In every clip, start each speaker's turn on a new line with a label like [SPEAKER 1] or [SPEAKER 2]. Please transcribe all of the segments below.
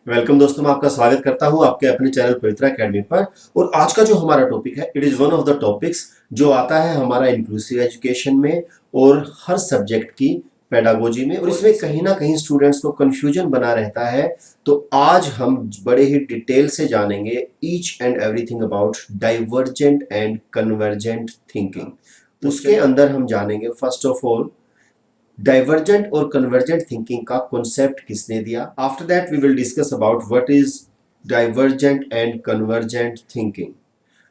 [SPEAKER 1] Welcome दोस्तों, मैं आपका स्वागत करता हूं आपके अपने चैनल पवित्रा एकेडमी पर। और आज का जो हमारा टॉपिक है, it is one of the topics जो आता है हमारा इंक्लूसिव एजुकेशन में और हर सब्जेक्ट की पेडागोजी में, और इसमें कहीं ना कहीं स्टूडेंट्स को कंफ्यूजन बना रहता है। तो आज हम बड़े ही डिटेल से जानेंगे each and everything about divergent and convergent thinking. उसके अंदर हम जानेंगे फर्स्ट ऑफ ऑल डाइवर्जेंट और कन्वर्जेंट थिंकिंग का कॉन्सेप्ट किसने दिया। After that we will discuss about what is divergent and convergent thinking.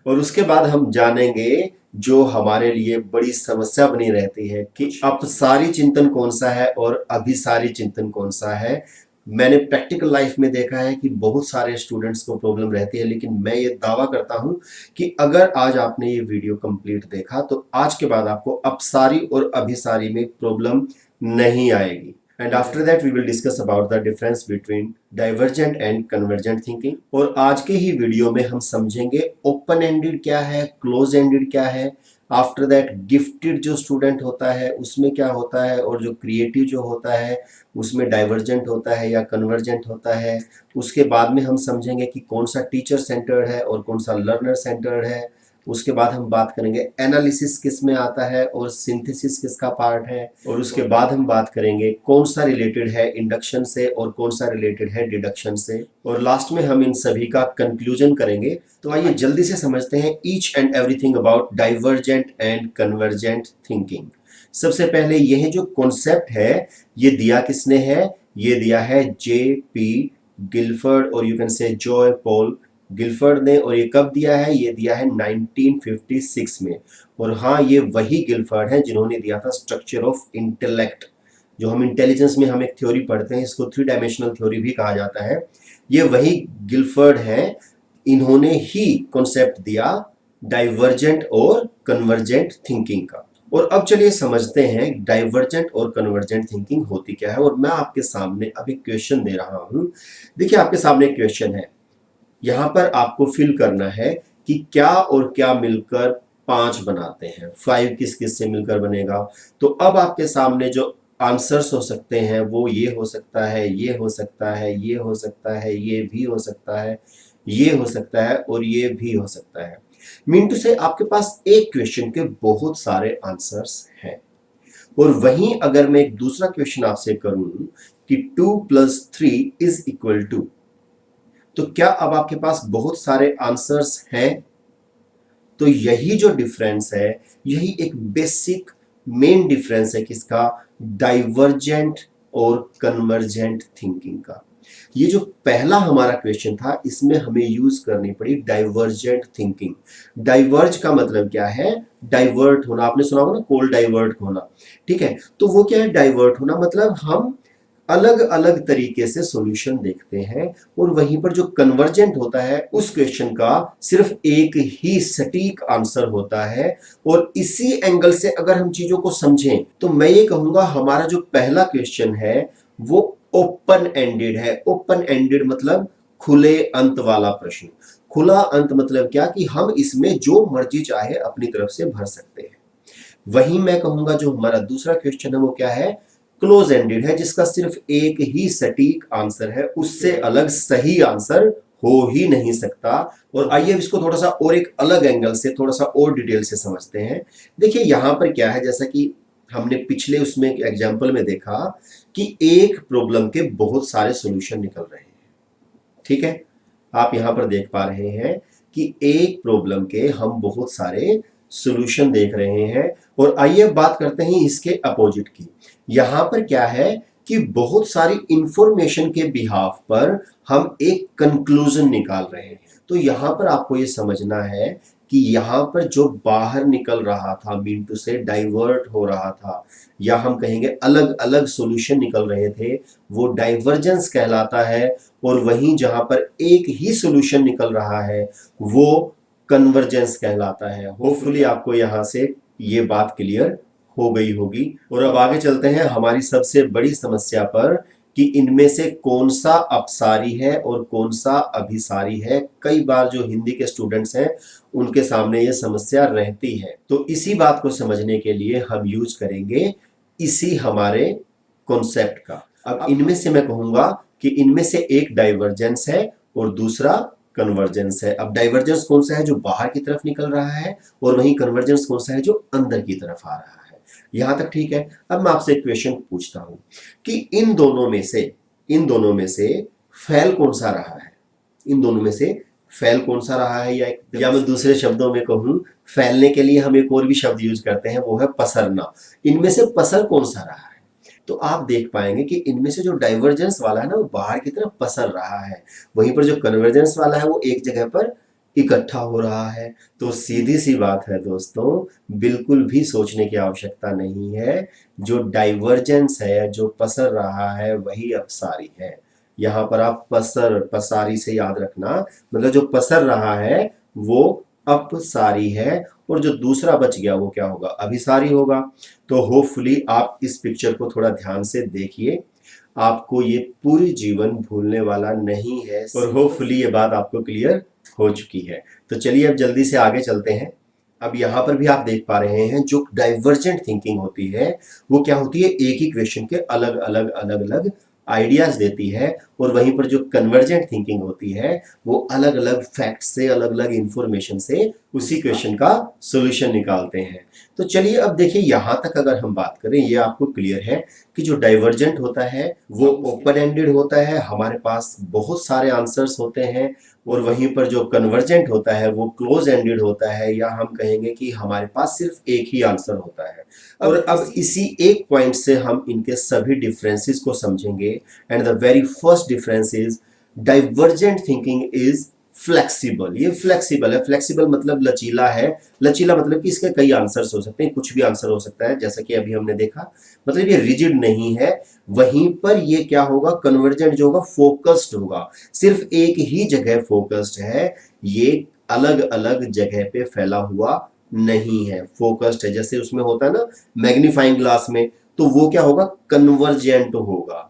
[SPEAKER 1] और उसके बाद हम जानेंगे जो हमारे लिए बड़ी समस्या बनी रहती है कि अपसारी चिंतन कौन सा है और अभिसारी चिंतन कौन सा है। मैंने प्रैक्टिकल लाइफ में देखा है कि बहुत सारे स्टूडेंट्स को प्रॉब्लम रहती है, लेकिन मैं ये दावा करता हूं कि अगर आज आपने ये वीडियो कंप्लीट देखा तो आज के बाद आपको अपसारी और अभिसारी में प्रॉब्लम नहीं आएगी। And after that we will discuss about the difference between divergent and convergent thinking. और आज के ही वीडियो में हम समझेंगे ओपन एंडेड क्या है, क्लोज एंडेड क्या है। आफ्टर दैट गिफ्टेड जो स्टूडेंट होता है उसमें क्या होता है, और जो क्रिएटिव जो होता है उसमें डाइवर्जेंट होता है या कन्वर्जेंट होता है। उसके बाद में हम समझेंगे कि कौन सा टीचर सेंटर्ड है और कौन सा लर्नर सेंटर्ड है। उसके बाद हम बात करेंगे एनालिसिस किस में आता है और सिंथेसिस किसका पार्ट है। और उसके बाद हम बात करेंगे कौन सा रिलेटेड है इंडक्शन से और कौन सा रिलेटेड है डिडक्शन से। और लास्ट में हम इन सभी का कंक्लूजन करेंगे। तो आइए जल्दी से समझते हैं each and everything about divergent and convergent thinking. सबसे पहले यह जो कॉन्सेप्ट है ये दिया किसने है, ये दिया है J.P. गिलफर्ड और यू कैन से जॉय पॉल गिलफर्ड ने। और ये कब दिया है, ये दिया है 1956 में। और हाँ, ये वही गिलफर्ड है जिन्होंने दिया था स्ट्रक्चर ऑफ इंटेलेक्ट। जो हम इंटेलिजेंस में हम एक थ्योरी पढ़ते हैं, इसको 3 डायमेंशनल थ्योरी भी कहा जाता है। ये वही गिलफर्ड है, इन्होंने ही कॉन्सेप्ट दिया डाइवर्जेंट और कन्वर्जेंट थिंकिंग का। और अब चलिए समझते हैं डाइवर्जेंट और कन्वर्जेंट थिंकिंग होती क्या है। और मैं आपके सामने अब एक क्वेश्चन दे रहा हूं। देखिए, आपके सामने एक क्वेश्चन है, यहां पर आपको फिल करना है कि क्या और क्या मिलकर 5 बनाते हैं। 5 किस किस से मिलकर बनेगा। तो अब आपके सामने जो आंसर्स हो सकते हैं वो ये हो सकता है, ये हो सकता है, ये हो सकता है, ये भी हो सकता है, ये हो सकता है और ये भी हो सकता है। मीन टू से आपके पास एक क्वेश्चन के बहुत सारे आंसर्स हैं। और वहीं अगर मैं एक दूसरा क्वेश्चन आपसे करूं कि 2 + 3 इज इक्वल टू, तो क्या अब आपके पास बहुत सारे आंसर्स हैं। तो यही जो डिफरेंस है, यही एक बेसिक मेन डिफरेंस है किसका, डाइवर्जेंट और कन्वर्जेंट थिंकिंग का। ये जो पहला हमारा क्वेश्चन था, इसमें हमें यूज करनी पड़ी डाइवर्जेंट थिंकिंग। डाइवर्ज का मतलब क्या है, डाइवर्ट होना। आपने सुना होगा ना, कोल डाइवर्ट होना। ठीक है, तो वो क्या है, डाइवर्ट होना मतलब हम अलग अलग तरीके से सॉल्यूशन देखते हैं। और वहीं पर जो कन्वर्जेंट होता है, उस क्वेश्चन का सिर्फ एक ही सटीक आंसर होता है। और इसी एंगल से अगर हम चीजों को समझें तो मैं ये कहूंगा हमारा जो पहला क्वेश्चन है वो ओपन एंडेड है। ओपन एंडेड मतलब खुले अंत वाला प्रश्न। खुला अंत मतलब क्या, कि हम इसमें जो मर्जी चाहे अपनी तरफ से भर सकते हैं। वहीं मैं कहूंगा जो हमारा दूसरा क्वेश्चन है वो क्या है, क्लोज एंडेड है, जिसका सिर्फ एक ही सटीक आंसर है, उससे अलग सही आंसर हो ही नहीं सकता। और आइए इसको थोड़ा सा और एक अलग एंगल से, थोड़ा सा और डिटेल से समझते हैं। देखिए यहां पर क्या है, जैसा कि हमने पिछले उसमें एग्जाम्पल में देखा कि एक प्रॉब्लम के बहुत सारे सॉल्यूशन निकल रहे हैं। ठीक है, आप यहां पर देख पा रहे हैं कि एक प्रॉब्लम के हम बहुत सारे सॉल्यूशन देख रहे हैं। और आइए बात करते हैं इसके अपोजिट की। यहां पर क्या है कि बहुत सारी इंफॉर्मेशन के बिहाफ पर हम एक कंक्लूजन निकाल रहे हैं। तो यहां पर आपको ये समझना है कि यहां पर जो बाहर निकल रहा था, मीन टू से डाइवर्ट हो रहा था, या हम कहेंगे अलग अलग सॉल्यूशन निकल रहे थे, वो डाइवर्जेंस कहलाता है। और वहीं जहां पर एक ही सॉल्यूशन निकल रहा है वो कन्वर्जेंस कहलाता है। होपफुली आपको यहां से ये बात क्लियर हो गई होगी। और अब आगे चलते हैं हमारी सबसे बड़ी समस्या पर कि इनमें से कौन सा अपसारी है और कौन सा अभिसारी है। कई बार जो हिंदी के स्टूडेंट्स हैं उनके सामने ये समस्या रहती है। तो इसी बात को समझने के लिए हम यूज करेंगे इसी हमारे कॉन्सेप्ट का। अब इनमें से मैं कहूंगा कि इनमें से एक डाइवर्जेंस है और दूसरा कन्वर्जेंस है। अब डाइवर्जेंस कौन सा है जो बाहर की तरफ निकल रहा है, और वहीं कन्वर्जेंस कौन सा है जो अंदर की तरफ आ रहा है। यहां तक ठीक है। अब मैं आपसे एक क्वेश्चन पूछता हूं कि इन दोनों में से फैल कौन सा रहा है, इन दोनों में से फैल कौन सा रहा है, या मैं दूसरे शब्दों में कहूं, फैलने के लिए हम एक और भी शब्द यूज करते हैं, वो है पसरना। इनमें से पसर कौन सा रहा है? तो आप देख पाएंगे कि इनमें से जो डाइवर्जेंस वाला है ना, वो बाहर की तरफ पसर रहा है, वहीं पर जो कन्वर्जेंस वाला है वो एक जगह पर इकट्ठा हो रहा है। तो सीधी सी बात है दोस्तों, बिल्कुल भी सोचने की आवश्यकता नहीं है। जो डाइवर्जेंस है, जो पसर रहा है, वही अपसारी है। यहां पर आप पसर पसारी से याद रखना, मतलब जो पसर रहा है वो अपसारी है, और जो दूसरा बच गया वो क्या होगा, अभिसारी होगा। तो होपफुली आप इस पिक्चर को थोड़ा ध्यान से देखिए, आपको ये पूरी जीवन भूलने वाला नहीं है, और होपफुली ये बात आपको क्लियर हो चुकी है। तो चलिए अब जल्दी से आगे चलते हैं। अब यहां पर भी आप देख पा रहे हैं, जो डाइवर्जेंट थिंकिंग होती है वो क्या होती है, एक ही क्वेश्चन के अलग अलग अलग अलग आइडियाज देती है, और वहीं पर जो कन्वर्जेंट थिंकिंग होती है वो अलग अलग फैक्ट से, अलग अलग इंफॉर्मेशन से उसी क्वेश्चन का सॉल्यूशन निकालते हैं। तो चलिए अब देखिए, यहां तक अगर हम बात करें, ये आपको क्लियर है कि जो डाइवर्जेंट होता है वो ओपन एंडेड होता है, हमारे पास बहुत सारे आंसर्स होते हैं, और वहीं पर जो कन्वर्जेंट होता है वो क्लोज एंडेड होता है, या हम कहेंगे कि हमारे पास सिर्फ एक ही आंसर होता है। और अब इसी एक पॉइंट से हम इनके सभी डिफरेंसेस को समझेंगे। And the very first difference is divergent thinking is flexible. ये फ्लेक्सिबल है, फ्लेक्सिबल मतलब लचीला है, लचीला मतलब कि इसके कई आंसर्स हो सकते हैं, कुछ भी आंसर हो सकता है, जैसा कि अभी हमने देखा, मतलब ये रिजिड नहीं है। वहीं पर ये क्या होगा, कन्वर्जेंट जो होगा फोकस्ड होगा, सिर्फ एक ही जगह फोकस्ड है, ये अलग अलग जगह पे फैला हुआ नहीं है, फोकस्ड है। जैसे उसमें होता है ना मैग्नीफाइंग ग्लास में, तो वो क्या होगा, कन्वर्जेंट होगा।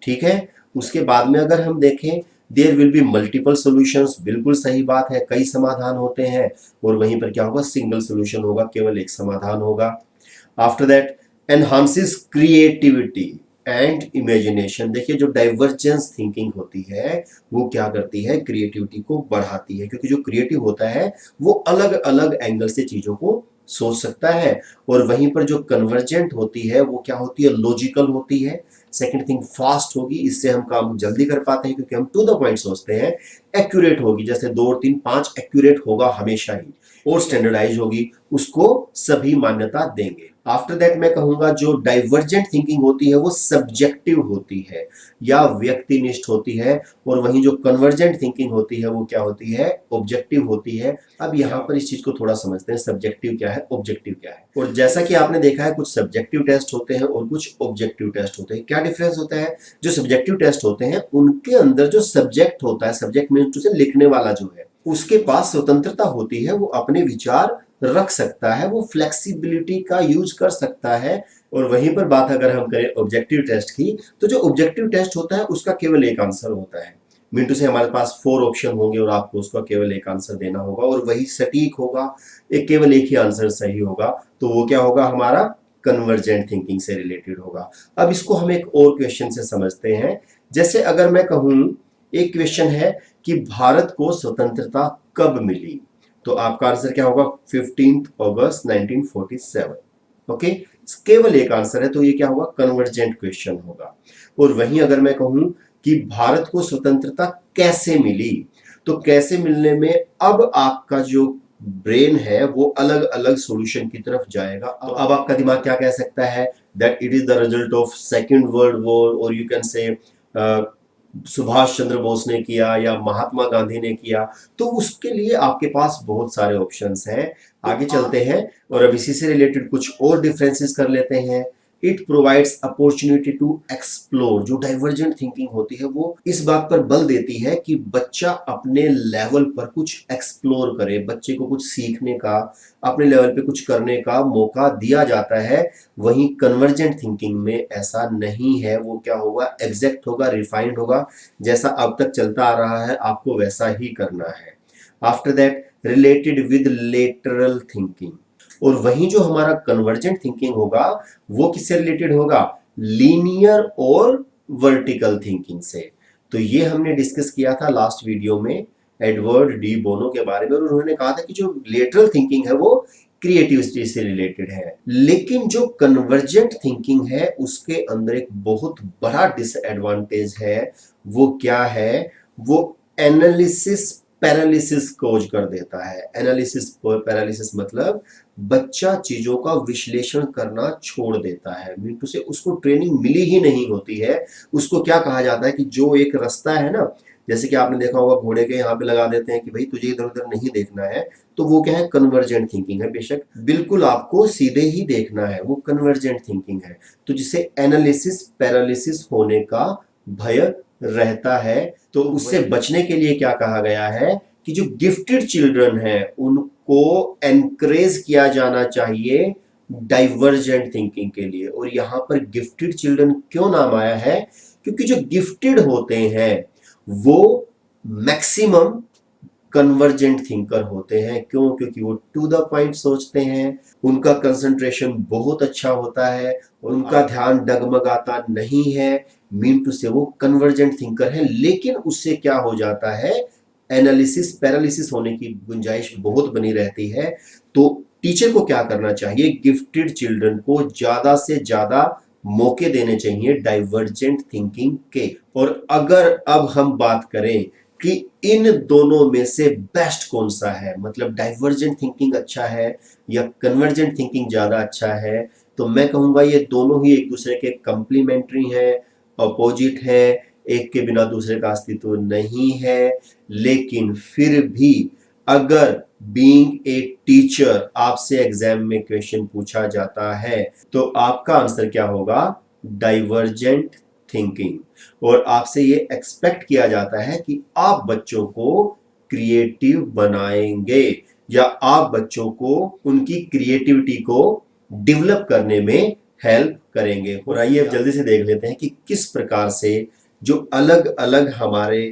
[SPEAKER 1] ठीक है। उसके बाद में अगर हम देखें, there will be multiple solutions, बिल्कुल सही बात है, कई समाधान होते हैं, और वहीं पर क्या होगा, सिंगल सॉल्यूशन होगा, केवल एक समाधान होगा। After that enhances creativity and imagination. देखिए, जो डाइवर्जेंस थिंकिंग होती है वो क्या करती है, क्रिएटिविटी को बढ़ाती है, क्योंकि जो क्रिएटिव होता है वो अलग अलग एंगल से चीजों को सोच सकता है। और वहीं पर जो कन्वर्जेंट होती है वो क्या होती है, लॉजिकल होती है। सेकंड थिंग, फास्ट होगी, इससे हम काम जल्दी कर पाते हैं, क्योंकि हम टू द पॉइंट सोचते हैं। एक्यूरेट होगी, जैसे 2 और 3 5 एक्यूरेट होगा हमेशा ही, और स्टैंडर्डाइज होगी, उसको सभी मान्यता देंगे। आफ्टर दैट मैं कहूंगा, जो डाइवर्जेंट थिंकिंग होती है वो सब्जेक्टिव होती है या व्यक्तिनिष्ठ होती है, और वहीं जो कन्वर्जेंट थिंकिंग होती है वो क्या होती है, ऑब्जेक्टिव होती है। अब यहाँ पर इस चीज को थोड़ा समझते हैं, सब्जेक्टिव क्या है, ऑब्जेक्टिव क्या है। और जैसा कि आपने देखा है, कुछ सब्जेक्टिव टेस्ट होते हैं और कुछ ऑब्जेक्टिव टेस्ट होते हैं। क्या डिफरेंस होता है? जो सब्जेक्टिव टेस्ट होते हैं उनके अंदर जो सब्जेक्ट होता है, सब्जेक्ट मीन्स टू से लिखने वाला जो है, उसके पास स्वतंत्रता होती है, वो अपने विचार रख सकता है, वो फ्लेक्सिबिलिटी का यूज कर सकता है। और वहीं पर बात अगर हम करें ऑब्जेक्टिव टेस्ट की, तो जो ऑब्जेक्टिव टेस्ट होता है उसका केवल एक आंसर होता है। मिंटू से हमारे पास 4 ऑप्शन होंगे और आपको उसका केवल एक आंसर देना होगा, और वही सटीक होगा, एक केवल एक ही आंसर सही होगा। तो वो क्या होगा, हमारा कन्वर्जेंट थिंकिंग से रिलेटेड होगा। अब इसको हम एक और क्वेश्चन से समझते हैं। जैसे अगर मैं कहूं, एक क्वेश्चन है कि भारत को स्वतंत्रता कब मिली, तो आपका आंसर क्या होगा, 15 अगस्त 1947। ओके, केवल एक आंसर है, तो ये क्या होगा, कन्वर्जेंट क्वेश्चन होगा। और वहीं अगर मैं कहूं कि भारत को स्वतंत्रता कैसे मिली, तो कैसे मिलने में अब आपका जो ब्रेन है वो अलग अलग सॉल्यूशन की तरफ जाएगा। तो अब आपका दिमाग क्या कह सकता है, that it is the result of second world war, और you can say Subhash Chandra Bose ने किया या महात्मा गांधी ने किया। तो उसके लिए आपके पास बहुत सारे ऑप्शंस हैं। आगे चलते हैं और अब इसी से रिलेटेड कुछ और डिफरेंसेस कर लेते हैं। It provides opportunity to explore. जो डाइवर्जेंट थिंकिंग होती है वो इस बात पर बल देती है कि बच्चा अपने लेवल पर कुछ एक्सप्लोर करे, बच्चे को कुछ सीखने का, अपने लेवल पे कुछ करने का मौका दिया जाता है। वहीं कन्वर्जेंट थिंकिंग में ऐसा नहीं है, वो क्या होगा, एग्जैक्ट होगा, रिफाइंड होगा, जैसा अब तक चलता आ रहा है आपको वैसा ही करना है। After that related with lateral thinking. और वहीं जो हमारा कन्वर्जेंट थिंकिंग होगा वो किससे रिलेटेड होगा, लीनियर और वर्टिकल थिंकिंग से। तो ये हमने डिस्कस किया था लास्ट वीडियो में एडवर्ड डी बोनो के बारे में, और उन्होंने कहा था कि जो लेटरल थिंकिंग है वो क्रिएटिविटी से रिलेटेड है, लेकिन जो कन्वर्जेंट थिंकिंग है उसके अंदर एक बहुत बड़ा डिसएडवांटेज है। वो क्या है? वो एनालिसिस पैरालिसिस कोज कर देता है। एनालिसिस पैरालिसिस मतलब बच्चा चीजों का विश्लेषण करना छोड़ देता है। मिंटू से उसको ट्रेनिंग मिली ही नहीं होती है। उसको क्या कहा जाता है कि जो एक रास्ता है ना, जैसे कि आपने देखा होगा घोड़े के यहाँ पे लगा देते हैं कि भाई तुझे इधर उधर नहीं देखना है, तो वो क्या है? कन्वर्जेंट थिंकिंग है। बेशक बिल्कुल आपको सीधे ही देखना है, वो कन्वर्जेंट थिंकिंग है। तो जिसे एनालिसिस पैरालिसिस होने का भय रहता है। तो उससे बचने के लिए क्या कहा गया है कि जो गिफ्टेड चिल्ड्रन है उनको एनकरेज किया जाना चाहिए डाइवर्जेंट थिंकिंग के लिए। और यहां पर गिफ्टेड चिल्ड्रन क्यों नाम आया है? क्योंकि जो गिफ्टेड होते हैं वो मैक्सिमम कन्वर्जेंट थिंकर होते हैं। क्यों? क्योंकि वो टू द पॉइंट सोचते हैं, उनका कंसंट्रेशन बहुत अच्छा होता है, उनका ध्यान डगमगाता नहीं है। मीन टू से वो कन्वर्जेंट थिंकर है। लेकिन उससे क्या हो जाता है? एनालिसिस पैरालिसिस होने की गुंजाइश बहुत बनी रहती है। तो टीचर को क्या करना चाहिए? गिफ्टेड चिल्ड्रन को ज्यादा से ज्यादा मौके देने चाहिए डाइवर्जेंट थिंकिंग के। और अगर अब हम बात करें कि इन दोनों में से बेस्ट कौन सा है, मतलब डाइवर्जेंट थिंकिंग अच्छा है या कन्वर्जेंट थिंकिंग ज्यादा अच्छा है, तो मैं कहूंगा ये दोनों ही एक दूसरे के कंप्लीमेंट्री हैं, अपोजिट है, एक के बिना दूसरे का अस्तित्व नहीं है। लेकिन फिर भी अगर बीइंग ए टीचर आपसे एग्जाम में क्वेश्चन पूछा जाता है तो आपका आंसर क्या होगा? Divergent thinking. और आपसे ये एक्सपेक्ट किया जाता है कि आप बच्चों को क्रिएटिव बनाएंगे या आप बच्चों को उनकी क्रिएटिविटी को डेवलप करने में हेल्प करेंगे। और आइए अब जल्दी से देख लेते हैं कि किस प्रकार से जो अलग अलग हमारे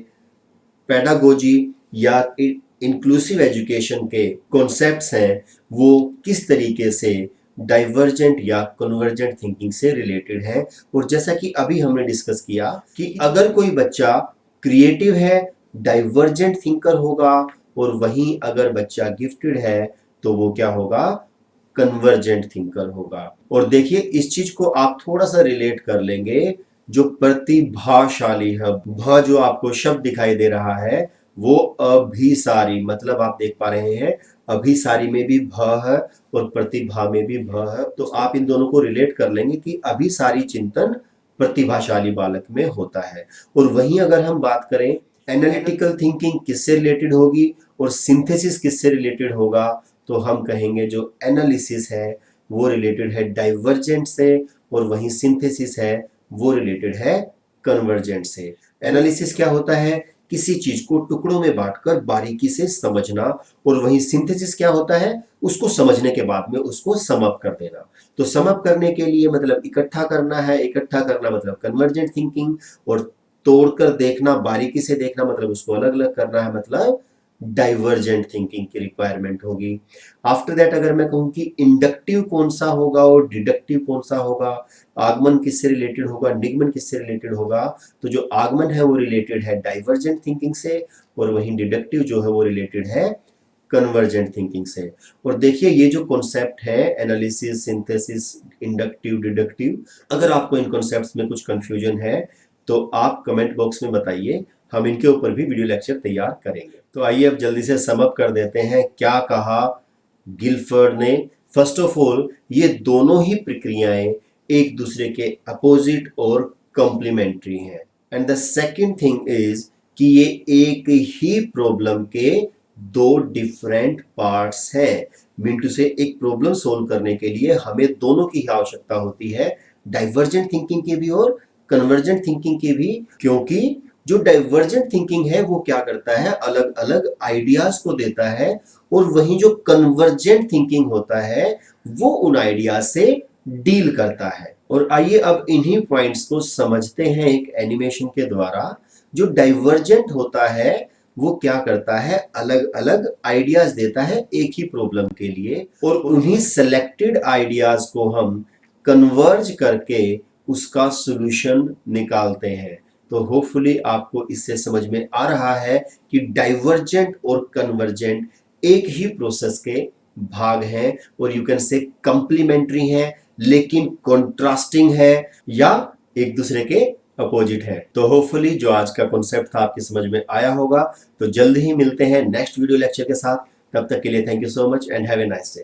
[SPEAKER 1] पेडागोजी या इंक्लूसिव एजुकेशन के कॉन्सेप्ट्स हैं वो किस तरीके से डाइवर्जेंट या कन्वर्जेंट थिंकिंग से रिलेटेड है। और जैसा कि अभी हमने डिस्कस किया कि अगर कोई बच्चा क्रिएटिव है डाइवर्जेंट थिंकर होगा, और वहीं अगर बच्चा गिफ्टेड है तो वो क्या होगा? कन्वर्जेंट थिंकर होगा। और देखिए इस चीज को आप थोड़ा सा रिलेट कर लेंगे, जो प्रतिभाशाली है, भ जो आपको शब्द दिखाई दे रहा है वो अभिसारी, मतलब आप देख पा रहे हैं अभिसारी में भी भ है और प्रतिभा में भी भ है। तो आप इन दोनों को रिलेट कर लेंगे कि अभिसारी चिंतन प्रतिभाशाली बालक में होता है। और वहीं अगर हम बात करें एनालिटिकल थिंकिंग किससे रिलेटेड होगी और सिंथेसिस किससे रिलेटेड होगा, तो हम कहेंगे जो एनालिसिस है वो रिलेटेड है डाइवर्जेंट से, और वहीं सिंथेसिस है वो रिलेटेड है कन्वर्जेंट से। एनालिसिस क्या होता है? किसी चीज को टुकड़ों में बांटकर बारीकी से समझना, और वहीं सिंथेसिस क्या होता है? उसको समझने के बाद में उसको सम अप कर देना। तो सम अप करने के लिए मतलब इकट्ठा करना है, इकट्ठा करना मतलब कन्वर्जेंट थिंकिंग, और तोड़कर देखना, बारीकी से देखना मतलब उसको अलग अलग करना है, मतलब डाइवर्जेंट थिंकिंग की रिक्वायरमेंट होगी। आफ्टर दैट अगर मैं कहूं कि इंडक्टिव कौन सा होगा और डिडक्टिव कौन सा होगा, आगमन किससे रिलेटेड होगा, निगमन किससे रिलेटेड होगा, तो जो आगमन है वो रिलेटेड है डाइवर्जेंट थिंकिंग से, और वहीं डिडक्टिव जो है वो रिलेटेड है कन्वर्जेंट थिंकिंग से। और देखिए ये जो कॉन्सेप्ट है एनालिसिस, सिंथेसिस, इंडक्टिव, डिडक्टिव, अगर आपको इन कॉन्सेप्ट्स में कुछ कंफ्यूजन है तो आप कमेंट बॉक्स में बताइए, हम इनके ऊपर भी वीडियो लेक्चर तैयार करेंगे। तो आइए अब जल्दी से सम अप कर देते हैं क्या कहा गिलफर्ड ने। फर्स्ट ऑफ ऑल ये दोनों ही प्रक्रियाएं एक दूसरे के अपोजिट और कंप्लीमेंट्री हैं। And the second thing is कि ये एक ही प्रॉब्लम के दो डिफरेंट पार्ट्स हैं। मिंटू से एक प्रॉब्लम सोल्व करने के लिए हमें दोनों की आवश्यकता होती है, डाइवर्जेंट थिंकिंग की भी और कन्वर्जेंट थिंकिंग की भी। क्योंकि जो डाइवर्जेंट थिंकिंग है वो क्या करता है? अलग अलग आइडियाज को देता है, और वहीं जो कन्वर्जेंट थिंकिंग होता है वो उन आइडियाज से डील करता है। और आइए अब इन्हीं पॉइंट्स को समझते हैं एक एनिमेशन के द्वारा। जो डाइवर्जेंट होता है वो क्या करता है? अलग अलग आइडियाज देता है एक ही प्रॉब्लम के लिए, और उन्हीं सेलेक्टेड आइडियाज को हम कन्वर्ज करके उसका सॉल्यूशन निकालते हैं। तो होपफुली आपको इससे समझ में आ रहा है कि डाइवर्जेंट और कन्वर्जेंट एक ही प्रोसेस के भाग हैं और यू कैन से कंप्लीमेंट्री हैं लेकिन कॉन्ट्रास्टिंग है या एक दूसरे के अपोजिट है। तो होपफुली जो आज का कॉन्सेप्ट था आपकी समझ में आया होगा। तो जल्द ही मिलते हैं नेक्स्ट वीडियो लेक्चर के साथ। तब तक के लिए thank you so much and have a nice day.